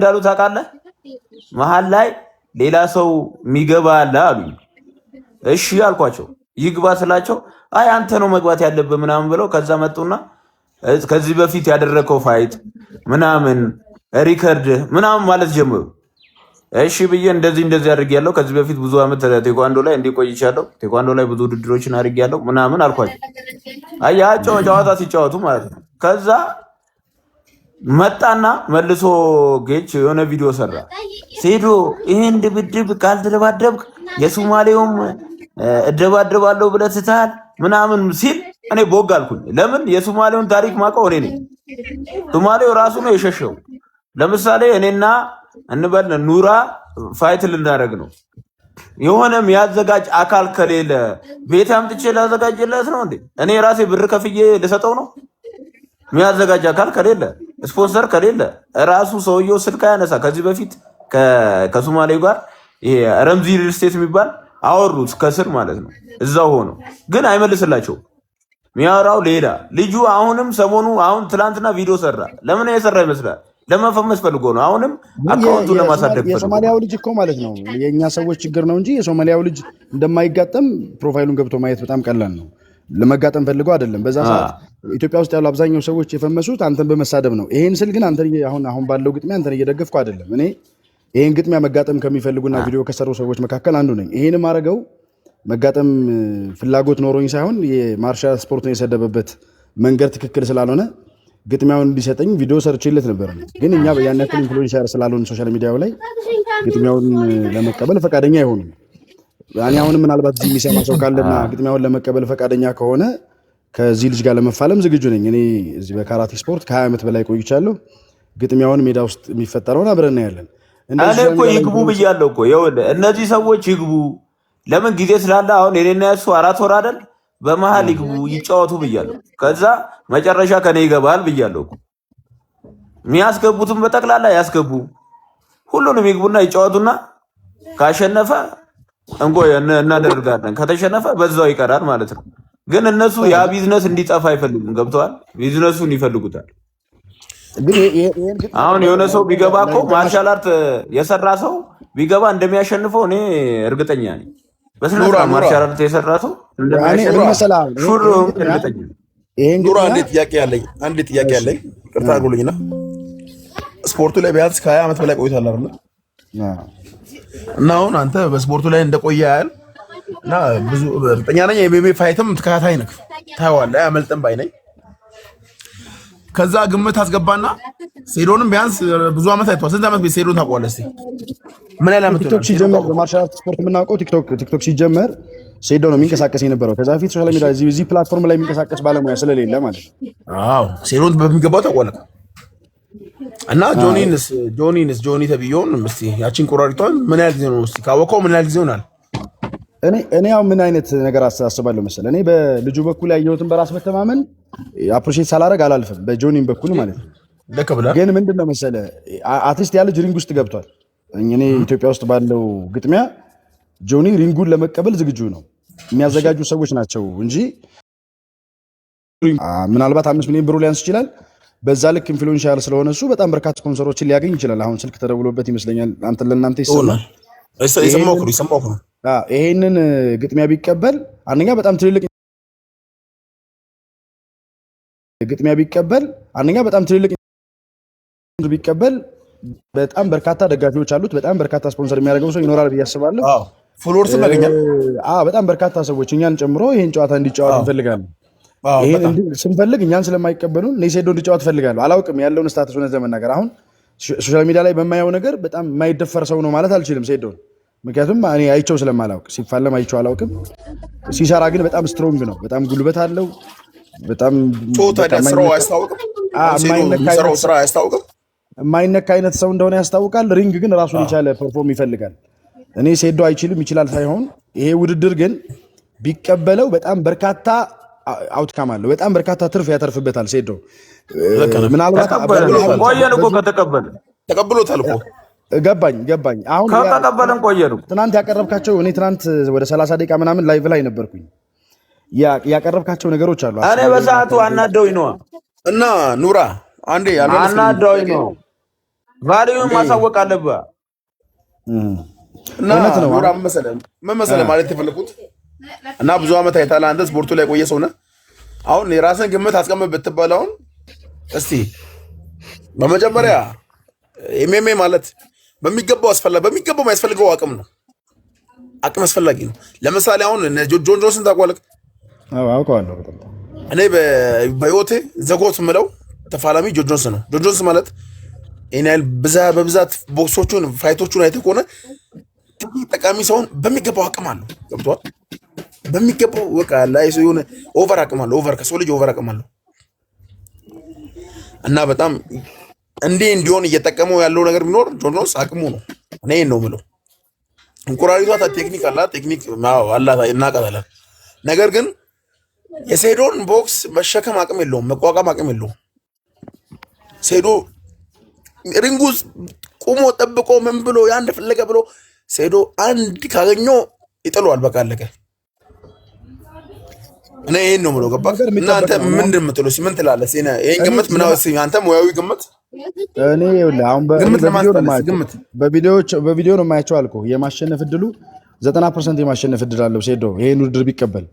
እንዳሉ ታውቃለህ? መሀል ላይ ሌላ ሰው የሚገባ አለ አሉኝ። እሺ አልኳቸው። ይግባ ስላቸው አይ አንተ ነው መግባት ያለብህ ምናምን ብለው ከዛ መጡና ከዚህ በፊት ያደረከው ፋይት ምናምን ሪከርድ ምናምን ማለት ጀመሩ። እሺ ብዬ እንደዚህ አድርጌያለሁ። ከዚህ በፊት ብዙ አመት ቴኳንዶ ላይ እንዲቆይቻለሁ። ቴኳንዶ ላይ ብዙ ውድድሮችን አድርጌያለሁ ምናምን አልኳቸው። አያ ጨዋታ ሲጫወቱ ማለት ነው። ከዛ መጣና መልሶ ጌች የሆነ ቪዲዮ ሰራ። ሴዶ ይሄን ድብድብ ካልተደባደብክ የሶማሌውም እደባደባለሁ ብለህ ትተሃል ምናምን ሲል እኔ ቦግ አልኩኝ። ለምን የሶማሌውን ታሪክ ማውቀው እኔ ነኝ። ሶማሌው ራሱ ነው የሸሸው። ለምሳሌ እኔና እንበል ኑራ ፋይት ልናደርግ ነው። የሆነ የሚያዘጋጅ አካል ከሌለ ቤት አምጥቼ ላዘጋጅለት ነው እንዴ? እኔ ራሴ ብር ከፍዬ ልሰጠው ነው? የሚያዘጋጅ አካል ከሌለ ስፖንሰር ከሌለ ራሱ ሰውየው ስልክ ያነሳ። ከዚህ በፊት ከሶማሌው ጋር ይሄ ረምዚ ሪል ስቴት የሚባል አወሩት ከስር ማለት ነው። እዛው ሆኖ ግን አይመልስላቸውም። የሚያወራው ሌላ ልጁ አሁንም ሰሞኑ አሁን ትላንትና ቪዲዮ ሰራ። ለምን የሰራ ይመስላል? ለመፈመስ ፈልጎ ነው። አሁንም አካውንቱን ለማሳደግ ፈልጎ። የሶማሊያው ልጅ እኮ ማለት ነው የኛ ሰዎች ችግር ነው እንጂ የሶማሊያው ልጅ እንደማይጋጠም ፕሮፋይሉን ገብቶ ማየት በጣም ቀላል ነው። ለመጋጠም ፈልገው አይደለም። በዛ ሰዓት ኢትዮጵያ ውስጥ ያሉ አብዛኛው ሰዎች የፈመሱት አንተን በመሳደብ ነው። ይሄን ስል ግን አንተን አሁን ባለው ግጥሚያ አንተን እየደገፍኩ አይደለም። እኔ ይሄን ግጥሚያ መጋጠም ከሚፈልጉና ቪዲዮ ከሰሩ ሰዎች መካከል አንዱ ነኝ። ይሄንም አረገው መጋጠም ፍላጎት ኖሮኝ ሳይሆን የማርሻል ስፖርትን የሰደበበት መንገድ ትክክል ስላልሆነ ግጥሚያውን እንዲሰጠኝ ቪዲዮ ሰርቼለት ነበር። ግን እኛ ያን ያክል ኢንፍሉዌንሰር ስላልሆነ ሶሻል ሚዲያው ላይ ግጥሚያውን ለመቀበል ፈቃደኛ አይሆኑም። እኔ አሁንም ምናልባት እዚህ የሚሰማ ሰው ካለና ግጥሚያውን ለመቀበል ፈቃደኛ ከሆነ ከዚህ ልጅ ጋር ለመፋለም ዝግጁ ነኝ። እኔ እዚህ በካራቴ ስፖርት ከ20 ዓመት በላይ ቆይቻለሁ። ግጥሚያውን ሜዳ ውስጥ የሚፈጠረውን አብረን እናያለን። እኔ እኮ ይግቡ ብያለሁ እኮ ይኸውልህ፣ እነዚህ ሰዎች ይግቡ። ለምን ጊዜ ስላለ አሁን የኔና ያሱ 4 ወር አይደል? በመሃል ይግቡ ይጫወቱ ብያለሁ። ከዛ መጨረሻ ከኔ ይገባል ብያለሁ እኮ። የሚያስገቡትም በጠቅላላ ያስገቡ፣ ሁሉንም ይግቡና ይጫወቱና ካሸነፈ እንቆይ እናደርጋለን፣ ከተሸነፈ በዛው ይቀራል ማለት ነው። ግን እነሱ ያ ቢዝነስ እንዲጠፋ አይፈልጉም። ገብተዋል? ቢዝነሱን ይፈልጉታል። አሁን የሆነ ሰው ቢገባ እኮ ማርሻል አርት የሰራ ሰው ቢገባ እንደሚያሸንፈው እኔ እርግጠኛ ነኝ። በስነ ስርዓት ማርሻል አርት የሰራ ሰው እንደሚያሸንፈው እርግጠኛ ነኝ። ኑራ አንድ ጥያቄ ያለኝ ቅርታ አድርጉልኝና ስፖርቱ ላይ ቢያንስ ከ20 ዓመት በላይ ቆይቷል አይደል? እና አሁን አንተ በስፖርቱ ላይ እንደቆየ ያህል እና ብዙ እርግጠኛ ነኝ የቤቤ ፋይትም ተከታታይ ነህ፣ ታየዋለህ፣ አያመልጥም ባይ ነኝ። ከዛ ግምት አስገባና ሴዶንም ቢያንስ ብዙ ዓመት አይቷል። ስንት ዓመት ሴዶን ታውቀዋለህ? እስኪ ምን ያህል ዓመት ቲክቶክ ሲጀመር በማርሻል አርት ስፖርት የምናውቀው ቲክቶክ ሲጀመር ሴዶ ነው የሚንቀሳቀስ የነበረው። ከዛ በፊት ሶሻል ሚዲያ እዚህ ፕላትፎርም ላይ የሚንቀሳቀስ ባለሙያ ስለሌለ ማለት ነው። አዎ ሴዶን በሚገባው ታውቀዋለህ። እና ጆኒ ተብዬውን እስኪ ያቺን ቆራሪቷን ምን ያህል ጊዜ ነው እስኪ ካወቀው ምን ያህል ጊዜ ሆናል? እኔ ያው ምን አይነት ነገር አስባለሁ መሰለህ፣ እኔ በልጁ በኩል ያየሁትን በራስ መተማመን አፕሪሼት ሳላደርግ አላልፍም፣ በጆኒም በኩል ማለት ነው። ግን ምንድነው መሰለህ አርቲስት ያ ልጅ ሪንግ ውስጥ ገብቷል። እኔ ኢትዮጵያ ውስጥ ባለው ግጥሚያ ጆኒ ሪንጉን ለመቀበል ዝግጁ ነው። የሚያዘጋጁ ሰዎች ናቸው እንጂ ምናልባት 5 ሚሊዮን ብር ሊያንስ ይችላል። በዛ ልክ ኢንፍሉዌንሻል ስለሆነ እሱ በጣም በርካታ ስፖንሰሮችን ሊያገኝ ይችላል። አሁን ስልክ ተደውሎበት ይመስለኛል ለእናንተ ይሰማል። ይሄንን ግጥሚያ ቢቀበል አንደኛ በጣም ትልልቅ ቢቀበል በጣም በርካታ ደጋፊዎች አሉት። በጣም በርካታ ስፖንሰር የሚያደርገው ሰው ይኖራል ብዬ አስባለሁ። ፎሎወርስ ያገኛል። በጣም በርካታ ሰዎች እኛን ጨምሮ ይሄን ጨዋታ እንዲጫወት እንፈልጋለን። ይሄን ስንፈልግ እኛን ስለማይቀበሉን እኔ ሴዶ እንዲጫወት እፈልጋለሁ። አላውቅም ያለውን ስታተስ ሆነ ለመናገር አሁን ሶሻል ሚዲያ ላይ በማየው ነገር በጣም የማይደፈር ሰው ነው ማለት አልችልም ሴዶን፣ ምክንያቱም እኔ አይቼው ስለማላውቅ ሲፋለም አይቼው አላውቅም። ሲሰራ ግን በጣም ስትሮንግ ነው፣ በጣም ጉልበት አለው። በጣም የማይነካ አይነት ሰው እንደሆነ ያስታውቃል። ሪንግ ግን ራሱን የቻለ ፐርፎርም ይፈልጋል። እኔ ሴዶ አይችልም ይችላል ሳይሆን ይሄ ውድድር ግን ቢቀበለው በጣም በርካታ አውትካም አለው፣ በጣም በርካታ ትርፍ ያተርፍበታል። ሴዶ ምናልባት ቆየን እኮ ተቀብሎታል እኮ ገባኝ። አሁን ከተቀበለን ቆየን። ትናንት ያቀረብካቸው እኔ ትናንት ወደ 30 ደቂቃ ምናምን ላይቭ ላይ ነበርኩኝ። ያቀረብካቸው ነገሮች አሉ። እኔ በሰዓቱ አናደውኝ ነው እና ኑራ አንዴ አናደውኝ ነው ቫልዩን ማሳወቅ አለብህ። እና ኑራ ምን መሰለህ ማለት የፈለኩት እና ብዙ ዓመት አይተሃል አንተ ስፖርቱ ላይ ቆየ ሰው ነህ። አሁን የራስን ግምት አስቀምጥ ብትባል አሁን እስቲ በመጀመሪያ ኤምኤምኤ ማለት በሚገባው የሚያስፈልገው አቅም ነው። አቅም አስፈላጊ ነው። ለምሳሌ አሁን ጆን ጆንስን ታውቀዋለህ? አውቀዋለሁ። እኔ በህይወቴ ዘጎት ምለው ተፋላሚ ጆን ጆንስ ነው። ጆን ጆንስ ማለት ይሄን በብዛት ቦክሶቹን ፋይቶቹን አይተህ ከሆነ ጠቃሚ ሰውን በሚገባው አቅም አለው። ገብቶሃል? በሚገባው በቃ ላይ ሰው የሆነ ኦቨር አቅም አለው። ኦቨር ከሰው ልጅ ኦቨር አቅም አለው እና በጣም እንዲሆን እየጠቀመው ያለው ነገር ቢኖር ጆን ጆንስ አቅሙ ነው። እኔ ነው የምለው። እንቁራሪቷ ቴክኒክ አላት፣ ቴክኒክ አላት እናውቃታለን። ነገር ግን የሴዶን ቦክስ መሸከም አቅም የለውም፣ መቋቋም አቅም የለውም። ሴዶ ሪንጉ ቁሞ ጠብቆ ምን ብሎ ያን ፈለገ ብሎ ሴዶ አንድ ካገኘው ይጥለዋል። በቃ አለቀ። እኔ ይሄን ነው የምለው። ገባህ? እናንተ ምንድን ነው የምትለው? ምን ትላለህ? ይሄን ግምት ምን አወስ አንተ ሙያዊ ግምት እኔ ይኸውልህ አሁን በቪዲዮ ነው የማያቸው አልኩህ። የማሸነፍ እድሉ 90% የማሸነፍ እድል አለው ሴዶ ይሄን ውድድር ቢቀበል።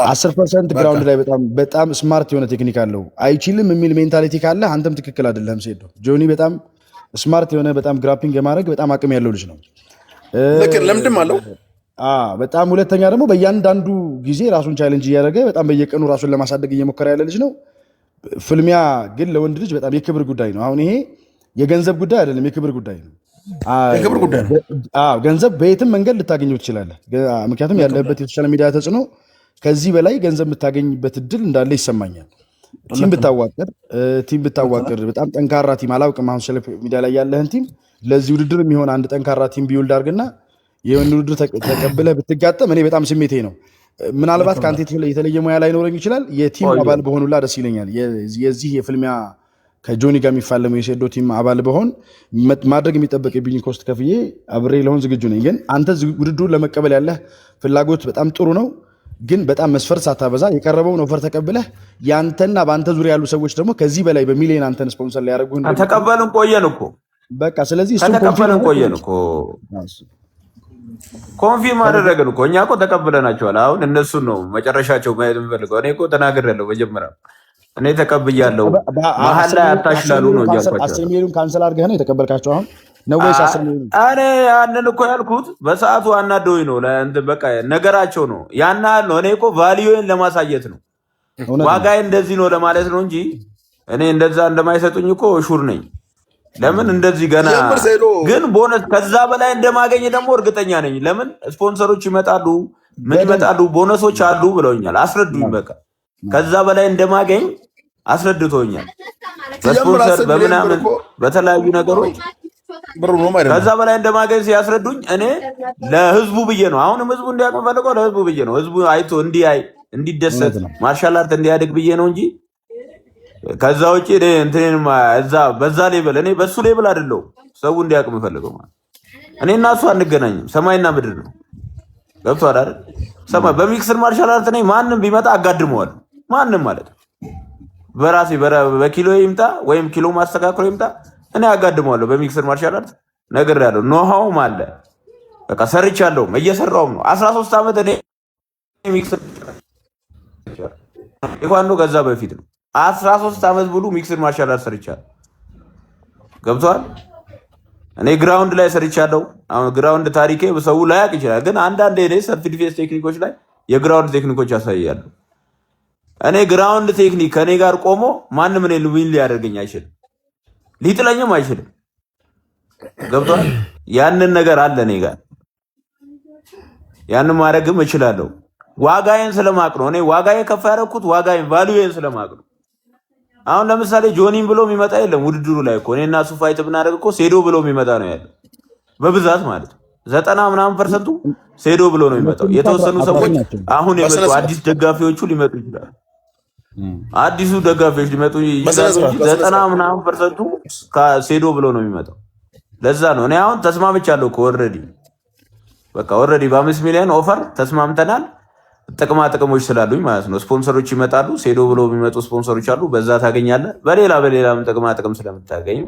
10% ግራውንድ ላይ በጣም ስማርት የሆነ ቴክኒክ አለው። አይችልም የሚል ሜንታሊቲ ካለ አንተም ትክክል አይደለም። ሴዶ ጆኒ በጣም ስማርት የሆነ በጣም ግራፒንግ የማድረግ በጣም አቅም ያለው ልጅ ነው። ልክ ለምንድን አለው በጣም ሁለተኛ ደግሞ በእያንዳንዱ ጊዜ ራሱን ቻሌንጅ እያደረገ በጣም በየቀኑ ራሱን ለማሳደግ እየሞከረ ያለ ልጅ ነው። ፍልሚያ ግን ለወንድ ልጅ በጣም የክብር ጉዳይ ነው። አሁን ይሄ የገንዘብ ጉዳይ አይደለም፣ የክብር ጉዳይ ነው። ገንዘብ በየትም መንገድ ልታገኘው ትችላለህ። ምክንያቱም ያለበት የሶሻል ሚዲያ ተጽዕኖ ከዚህ በላይ ገንዘብ የምታገኝበት እድል እንዳለ ይሰማኛል። ቲም ብታዋቅር በጣም ጠንካራ ቲም አላውቅም። አሁን ሶሻል ሚዲያ ላይ ያለህን ቲም ለዚህ ውድድር የሚሆን አንድ ጠንካራ ቲም ቢውልድ አድርግና ይህን ውድድር ተቀብለህ ብትጋጠም እኔ በጣም ስሜቴ ነው። ምናልባት ከአንተ የተለየ ሙያ ላይኖረኝ ይችላል። የቲም አባል በሆኑላ ደስ ይለኛል። የዚህ የፍልሚያ ከጆኒ ጋር የሚፋለመው የሴዶ ቲም አባል በሆን ማድረግ የሚጠበቅብኝ ኮስት ከፍዬ አብሬ ለሆን ዝግጁ ነኝ። ግን አንተ ውድድሩን ለመቀበል ያለህ ፍላጎት በጣም ጥሩ ነው። ግን በጣም መስፈርት ሳታበዛ የቀረበውን ኦፈር ተቀብለህ ያንተና በአንተ ዙሪያ ያሉ ሰዎች ደግሞ ከዚህ በላይ በሚሊዮን አንተን ስፖንሰር ሊያደርጉ ተቀበልን ቆየን እኮ በቃ። ስለዚህ ተቀበልን ቆየን እኮ ኮንፊርም አደረግን እኮ እኛ እኮ ተቀብለናቸዋል። አሁን እነሱን ነው መጨረሻቸው ማየት የምፈልገው። እኔ እኮ ተናግሬያለሁ መጀመሪያ እኔ ተቀብያለሁ። መሀል ላይ አታሽላሉ ነው እንጂ 10 ሚሊዮን ካንሰል አድርገህ ነው የተቀበልካቸው አሁን ነው ወይስ 10 ሚሊዮን? እኔ ያንን እኮ ያልኩት በሰዓቱ አናደውኝ ነው በቃ ነገራቸው ነው ያናል ነው። እኔ እኮ ቫልዩን ለማሳየት ነው ዋጋዬ እንደዚህ ነው ለማለት ነው እንጂ እኔ እንደዛ እንደማይሰጡኝ እኮ ሹር ነኝ። ለምን እንደዚህ ገና ግን ቦነስ ከዛ በላይ እንደማገኝ ደግሞ እርግጠኛ ነኝ። ለምን ስፖንሰሮች ይመጣሉ፣ ምን ይመጣሉ፣ ቦነሶች አሉ ብለውኛል፣ አስረዱኝ። በቃ ከዛ በላይ እንደማገኝ አስረድቶኛል። በስፖንሰር በምናምን በተለያዩ ነገሮች ከዛ በላይ እንደማገኝ ሲያስረዱኝ እኔ ለህዝቡ ብዬ ነው። አሁንም ህዝቡ እንዲያውቅ የምፈልገው ለህዝቡ ብዬ ነው። ህዝቡ አይቶ እንዲደሰት ማርሻል አርት እንዲያድግ ብዬ ነው እንጂ ከዛ ውጪ እንትኔንም እዛ በዛ ሌብል እኔ በሱ ሌብል አይደለሁም። ሰው እንዲያውቅ የምፈልገው ማለት እኔ እና እሱ አንገናኝም፣ ሰማይና ምድር ነው። ገብቶሃል አይደል? ሰማይ በሚክስድ ማርሻል አርት ነኝ። ማንም ቢመጣ አጋድመዋል። ማንም ማለት በራሴ በኪሎ ይምጣ ወይም ኪሎ ማስተካከል ይምጣ እኔ አጋድመዋለሁ። በሚክስድ ማርሻል አርት ነገር ያለው ኖሃውም አለ። በቃ ሰርቻለሁም እየሰራውም ነው። 13 ዓመት እኔ ሚክስድ ኢኳንዶ ከዛ በፊት ነው 13 ዓመት ሙሉ ሚክስድ ማርሻል አርት ሰርቻለሁ። ገብቷል። እኔ ግራውንድ ላይ ሰርቻለሁ። አሁን ግራውንድ ታሪኬ ሰው ላያውቅ ይችላል፣ ግን አንዳንድ እኔ ሰልፍ ዲፌንስ ቴክኒኮች ላይ የግራውንድ ቴክኒኮች ያሳያሉ። እኔ ግራውንድ ቴክኒክ ከኔ ጋር ቆሞ ማንም እኔ ዊን ሊያደርገኝ አይችልም፣ ሊጥለኝም አይችልም። ገብቷል። ያንን ነገር አለ እኔ ጋር፣ ያንን ማድረግም እችላለሁ። ዋጋዬን ስለማቅ ነው። እኔ ዋጋዬ ከፍ ያደረኩት ዋጋዬን ቫልዩዬን ስለማቅ ነው። አሁን ለምሳሌ ጆኒን ብሎ የሚመጣ የለም ውድድሩ ላይ እኮ እኔና እሱ ፋይት ብናደርግ እኮ ሴዶ ብሎ የሚመጣ ነው ያለው በብዛት ማለት ነው። 90% ሴዶ ብሎ ነው የሚመጣው። የተወሰኑ ሰዎች አሁን የመጡ አዲስ ደጋፊዎቹ ሊመጡ ይችላሉ። አዲሱ ደጋፊዎች ሊመጡ ይችላሉ። 90% ከሴዶ ብሎ ነው የሚመጣው። ለዛ ነው እኔ አሁን ተስማምቻለሁ እኮ ኦልሬዲ በቃ ኦልሬዲ በ5 ሚሊዮን ኦፈር ተስማምተናል። ጥቅማ ጥቅሞች ስላሉኝ ማለት ነው። ስፖንሰሮች ይመጣሉ። ሴዶ ብሎ የሚመጡ ስፖንሰሮች አሉ። በዛ ታገኛለህ። በሌላም ጥቅማ ጥቅም ስለምታገኝ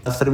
10